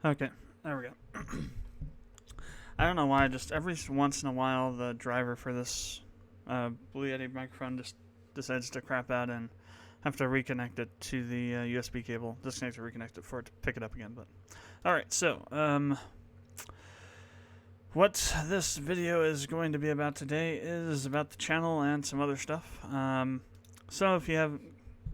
Okay, there we go. I don't know why, just every once in a while, the driver for this Blue Yeti microphone just decides to crap out and have to reconnect it to the USB cable. Disconnect and reconnect it for it to pick it up again. But alright, so what this video is going to be about today is about the channel and some other stuff. So if you have,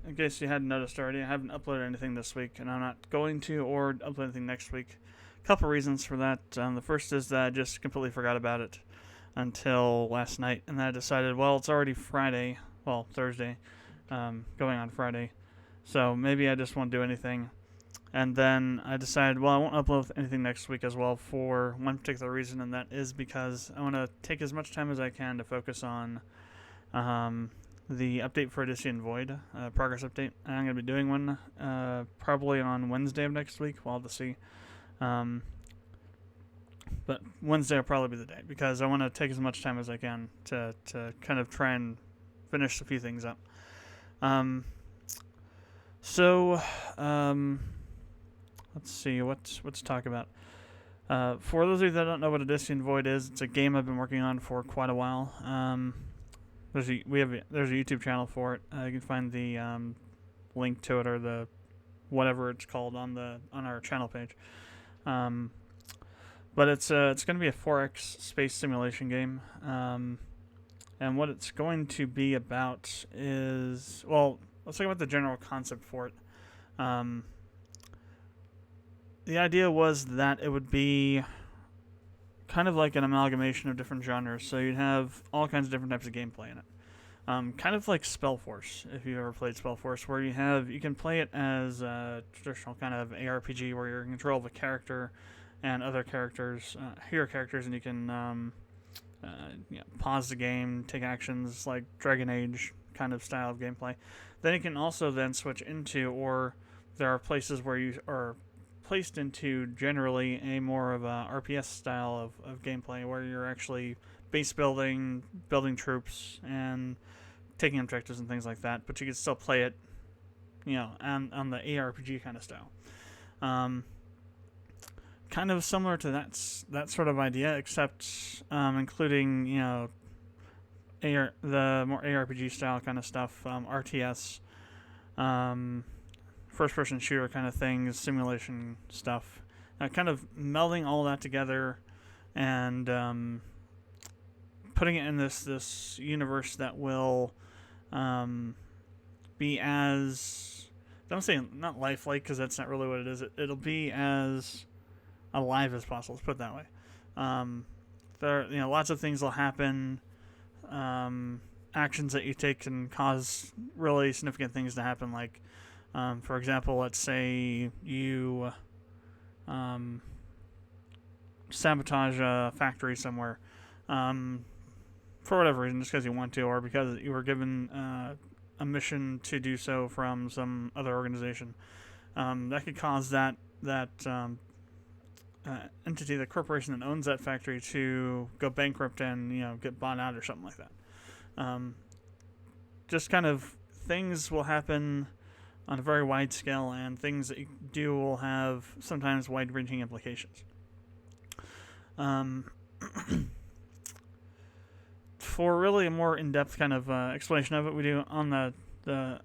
in case you hadn't noticed already, I haven't uploaded anything this week, and I'm not going to or upload anything next week. A couple reasons for that. The first is that I just completely forgot about it until last night, and then I decided, well, it's already Friday, well, Thursday, going on Friday, so maybe I just won't do anything. And then I decided, well, I won't upload anything next week as well for one particular reason, and that is because I want to take as much time as I can to focus on the update for Odyssian Void, progress update. And I'm going to be doing one probably on Wednesday of next week. We'll have to see. But Wednesday will probably be the day, because I want to take as much time as I can to kind of try and finish a few things up. Let's see, what's talk about. For those of you that don't know what Odyssian Void is, it's a game I've been working on for quite a while. There's a YouTube channel for it. You can find the link to it, or the whatever it's called, on our channel page. But it's going to be a 4X space simulation game. And what it's going to be about is, well, let's talk about the general concept for it. The idea was that it would be kind of like an amalgamation of different genres. So you'd have all kinds of different types of gameplay in it. Kind of like Spellforce, if you've ever played Spellforce, where you can play it as a traditional kind of ARPG where you're in control of a character and other characters, hero characters, and you can pause the game, take actions like Dragon Age kind of style of gameplay. Then you can also then switch into, or there are places where you are placed into generally a more of a RPS style of gameplay, where you're actually base building troops, and taking objectives and things like that, but you can still play it, on the ARPG kind of style. Kind of similar to that sort of idea, except including the more ARPG style kind of stuff, RTS, first-person shooter kind of things, simulation stuff, kind of melding all that together and putting it in this universe that will be as, don't say not lifelike, because that's not really what it is. It'll be as alive as possible. Let's put it that way. There, lots of things will happen. Actions that you take can cause really significant things to happen. Like, for example, let's say you sabotage a factory somewhere, for whatever reason, just because you want to, or because you were given a mission to do so from some other organization. That could cause that entity, the corporation that owns that factory, to go bankrupt and get bought out or something like that. Just kind of things will happen on a very wide scale, and things that you do will have sometimes wide-ranging implications. For really a more in-depth kind of explanation of it, we do on the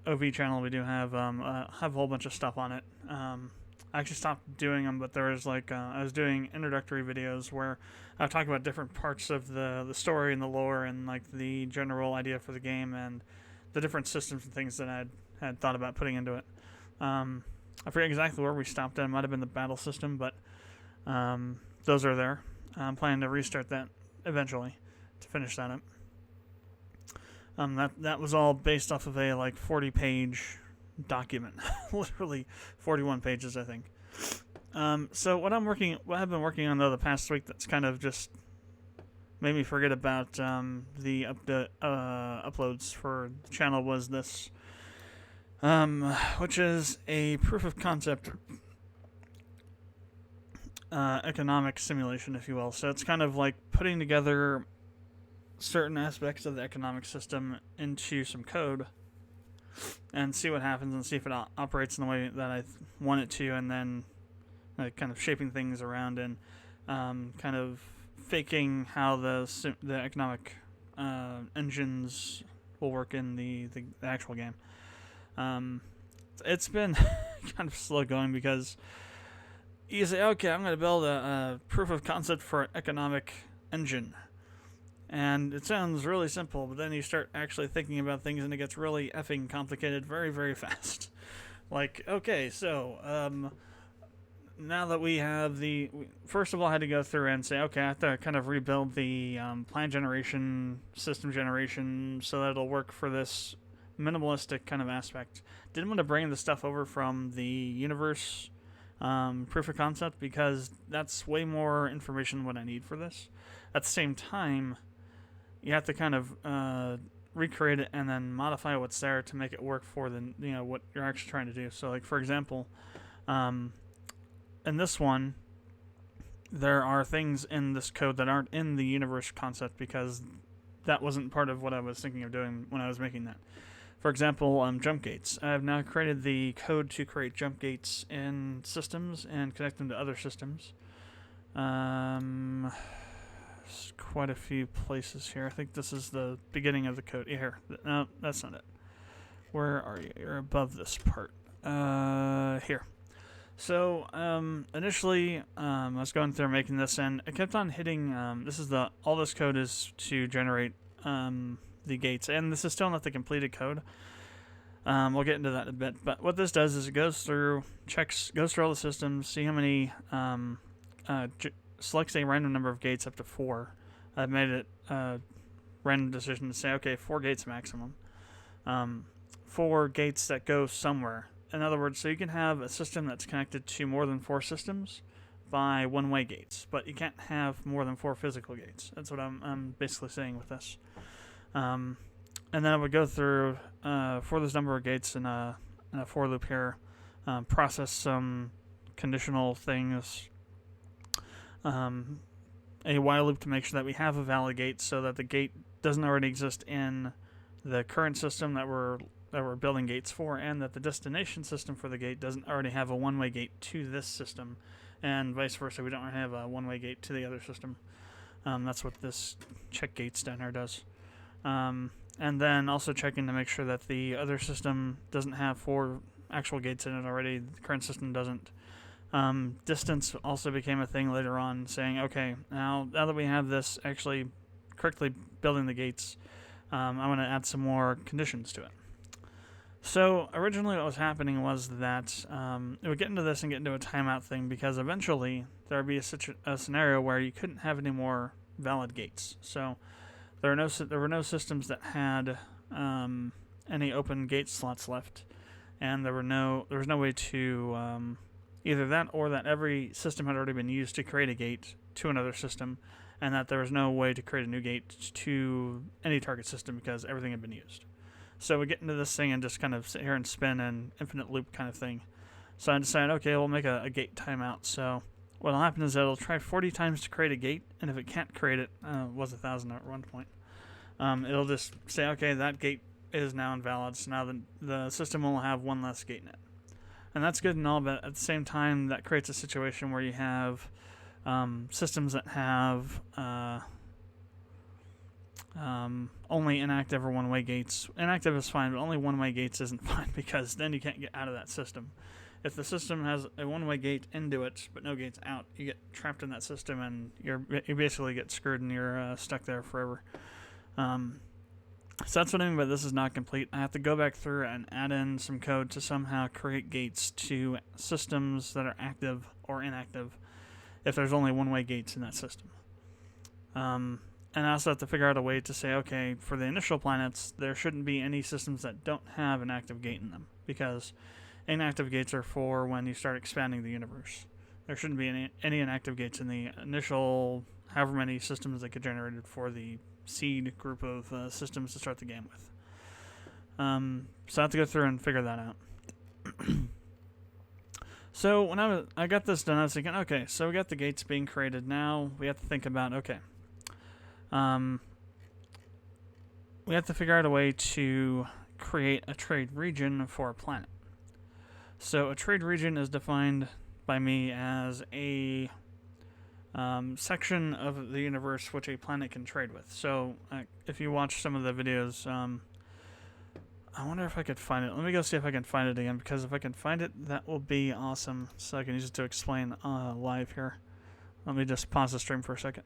OV channel. We do have a whole bunch of stuff on it. I actually stopped doing them, but there was I was doing introductory videos where I talk about different parts of the story and the lore, and like the general idea for the game, and the different systems and things that I had thought about putting into it. I forget exactly where we stopped at. It might have been the battle system, but those are there. I'm planning to restart that eventually to finish that up. That was all based off of a 40-page document, literally 41 pages, I think. So what I've been working on though the past week, that's kind of just made me forget about the uploads for the channel, was this, which is a proof of concept economic simulation, if you will. So it's kind of like putting together certain aspects of the economic system into some code and see what happens, and see if it operates in the way that I want it to, and then kind of shaping things around and kind of faking how the economic engines will work in the actual game. It's been kind of slow going because you say, okay, I'm going to build a proof of concept for an economic engine. And it sounds really simple, but then you start actually thinking about things and it gets really effing complicated very, very fast. Like, okay, so now that we have first of all, I had to go through and say, okay, I have to kind of rebuild the plan generation, system generation, so that it'll work for this minimalistic kind of aspect. Didn't want to bring the stuff over from the universe proof of concept because that's way more information than what I need for this. At the same time, you have to kind of recreate it and then modify what's there to make it work for what you're actually trying to do. So, like, for example, in this one, there are things in this code that aren't in the universe concept because that wasn't part of what I was thinking of doing when I was making that. For example, jump gates. I have now created the code to create jump gates in systems and connect them to other systems. Quite a few places here. I think this is the beginning of the code. Here. No, that's not it. Where are you? You're above this part. Here. So, initially, I was going through making this, and I kept on hitting, all this code is to generate, the gates, and this is still not the completed code. We'll get into that in a bit, but what this does is it goes through all the systems, see how many, selects a random number of gates up to 4. I've made it a random decision to say, okay, 4 gates maximum. 4 gates that go somewhere. In other words, so you can have a system that's connected to more than 4 systems by one-way gates, but you can't have more than 4 physical gates. That's what I'm basically saying with this. And then I would go through for this number of gates in a for loop here, process some conditional things, a while loop to make sure that we have a valid gate so that the gate doesn't already exist in the current system that we're building gates for, and that the destination system for the gate doesn't already have a one-way gate to this system, and vice versa. We don't have a one-way gate to the other system. That's what this check gates down here does. And then also checking to make sure that the other system doesn't have 4 actual gates in it already. The current system doesn't. Distance also became a thing later on, saying, okay, now that we have this actually correctly building the gates, I want to add some more conditions to it. So originally what was happening was that it would get into this and get into a timeout thing because eventually there would be a scenario where you couldn't have any more valid gates. So there were no systems that had any open gate slots left, and there was no way to either that or that every system had already been used to create a gate to another system, and that there was no way to create a new gate to any target system because everything had been used. So we get into this thing and just kind of sit here and spin an infinite loop kind of thing. So I decided, okay, we'll make a gate timeout. So what'll happen is that it'll try 40 times to create a gate, and if it can't create it, it was 1,000 at one point. It'll just say, okay, that gate is now invalid, so now the system will have one less gate in it. And that's good and all, but at the same time, that creates a situation where you have systems that have only inactive or one-way gates. Inactive is fine, but only one-way gates isn't fine because then you can't get out of that system. If the system has a one-way gate into it but no gates out, you get trapped in that system and you basically get screwed and you're stuck there forever. So that's what I mean by this is not complete. I have to go back through and add in some code to somehow create gates to systems that are active or inactive if there's only one-way gates in that system. And I also have to figure out a way to say, okay, for the initial planets, there shouldn't be any systems that don't have an active gate in them, because inactive gates are for when you start expanding the universe. There shouldn't be any inactive gates in the initial however many systems that get generated for the seed group of systems to start the game with. So I have to go through and figure that out. So when I got this done, I was thinking, okay, so we got the gates being created. Now we have to think about, okay, we have to figure out a way to create a trade region for a planet. So a trade region is defined by me as a section of the universe which a planet can trade with. So if you watch some of the videos, I wonder if I could find it. Let me go see if I can find it again, because if I can find it, that will be awesome. So I can use it to explain live here. Let me just pause the stream for a second.